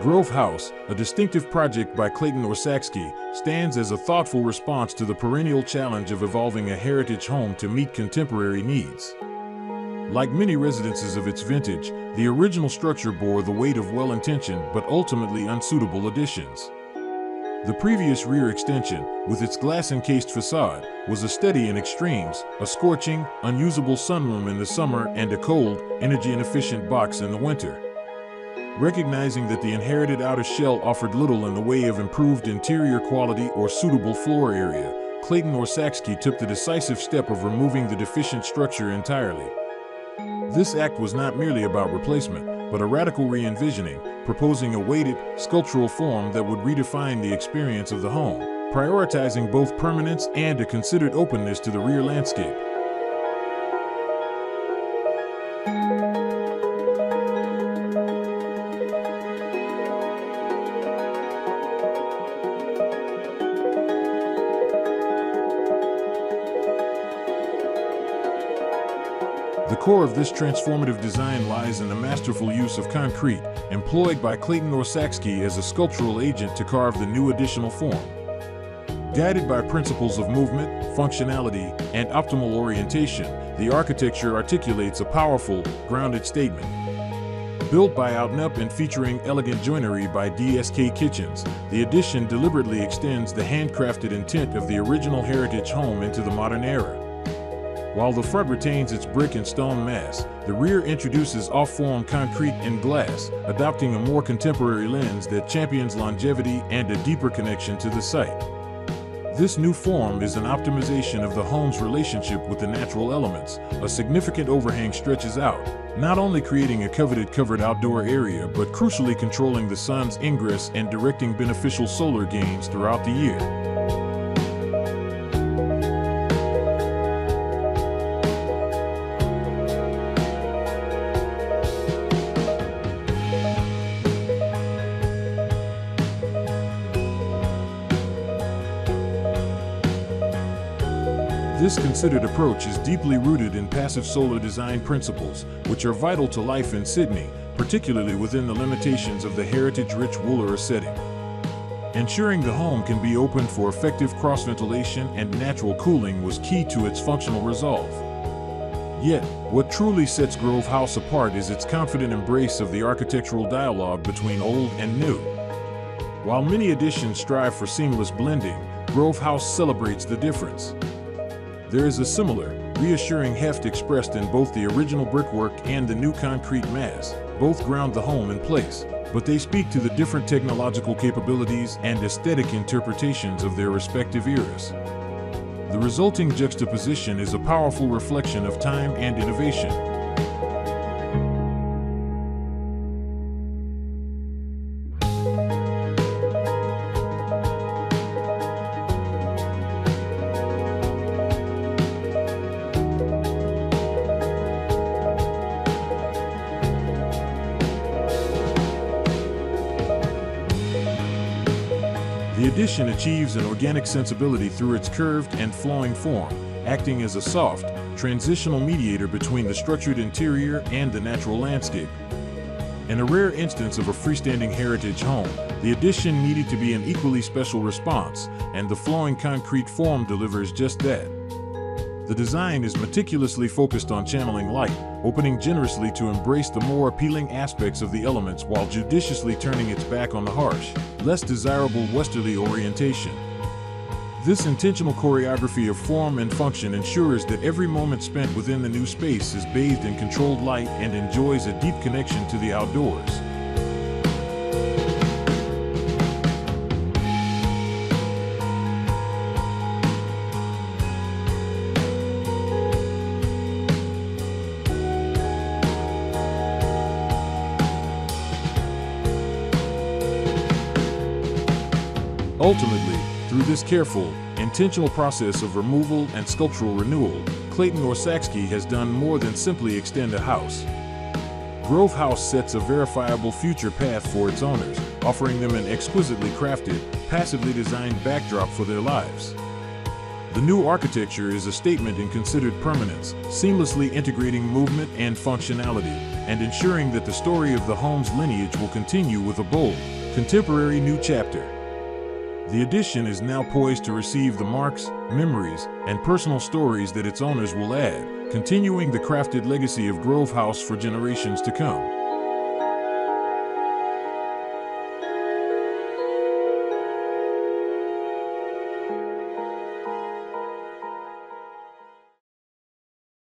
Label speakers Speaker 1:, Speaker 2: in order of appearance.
Speaker 1: Grove House, a distinctive project by Clayton Orszaczky, stands as a thoughtful response to the perennial challenge of evolving a heritage home to meet contemporary needs. Like many residences of its vintage, the original structure bore the weight of well-intentioned but ultimately unsuitable additions. The previous rear extension, with its glass-encased façade, was a study in extremes, a scorching, unusable sunroom in the summer and a cold, energy-inefficient box in the winter. Recognizing that the inherited outer shell offered little in the way of improved interior quality or suitable floor area, Clayton Orszaczky took the decisive step of removing the deficient structure entirely. This act was not merely about replacement, but a radical re-envisioning, proposing a weighted, sculptural form that would redefine the experience of the home, prioritizing both permanence and a considered openness to the rear landscape. The core of this transformative design lies in the masterful use of concrete, employed by Clayton Orszaczky as a sculptural agent to carve the new additional form. Guided by principles of movement, functionality, and optimal orientation, the architecture articulates a powerful, grounded statement. Built by Out and Up and featuring elegant joinery by DSK Kitchens, the addition deliberately extends the handcrafted intent of the original heritage home into the modern era. While the front retains its brick and stone mass, the rear introduces off-form concrete and glass, adopting a more contemporary lens that champions longevity and a deeper connection to the site. This new form is an optimization of the home's relationship with the natural elements. A significant overhang stretches out, not only creating a coveted covered outdoor area but crucially controlling the sun's ingress and directing beneficial solar gains throughout the year. This considered approach is deeply rooted in passive solar design principles, which are vital to life in Sydney, particularly within the limitations of the heritage-rich Woollera setting. Ensuring the home can be opened for effective cross-ventilation and natural cooling was key to its functional resolve. Yet, what truly sets Grove House apart is its confident embrace of the architectural dialogue between old and new. While many additions strive for seamless blending, Grove House celebrates the difference. There is a similar, reassuring heft expressed in both the original brickwork and the new concrete mass. Both ground the home in place, but they speak to the different technological capabilities and aesthetic interpretations of their respective eras. The resulting juxtaposition is a powerful reflection of time and innovation. The addition achieves an organic sensibility through its curved and flowing form, acting as a soft, transitional mediator between the structured interior and the natural landscape. In a rare instance of a freestanding heritage home, the addition needed to be an equally special response, and the flowing concrete form delivers just that. The design is meticulously focused on channeling light, opening generously to embrace the more appealing aspects of the elements while judiciously turning its back on the harsh, less desirable westerly orientation. This intentional choreography of form and function ensures that every moment spent within the new space is bathed in controlled light and enjoys a deep connection to the outdoors. Ultimately, through this careful, intentional process of removal and sculptural renewal, Clayton Orszaczky has done more than simply extend a house. Grove House sets a verifiable future path for its owners, offering them an exquisitely crafted, passively designed backdrop for their lives. The new architecture is a statement in considered permanence, seamlessly integrating movement and functionality, and ensuring that the story of the home's lineage will continue with a bold, contemporary new chapter. The addition is now poised to receive the marks, memories, and personal stories that its owners will add, continuing the crafted legacy of Grove House for generations to come.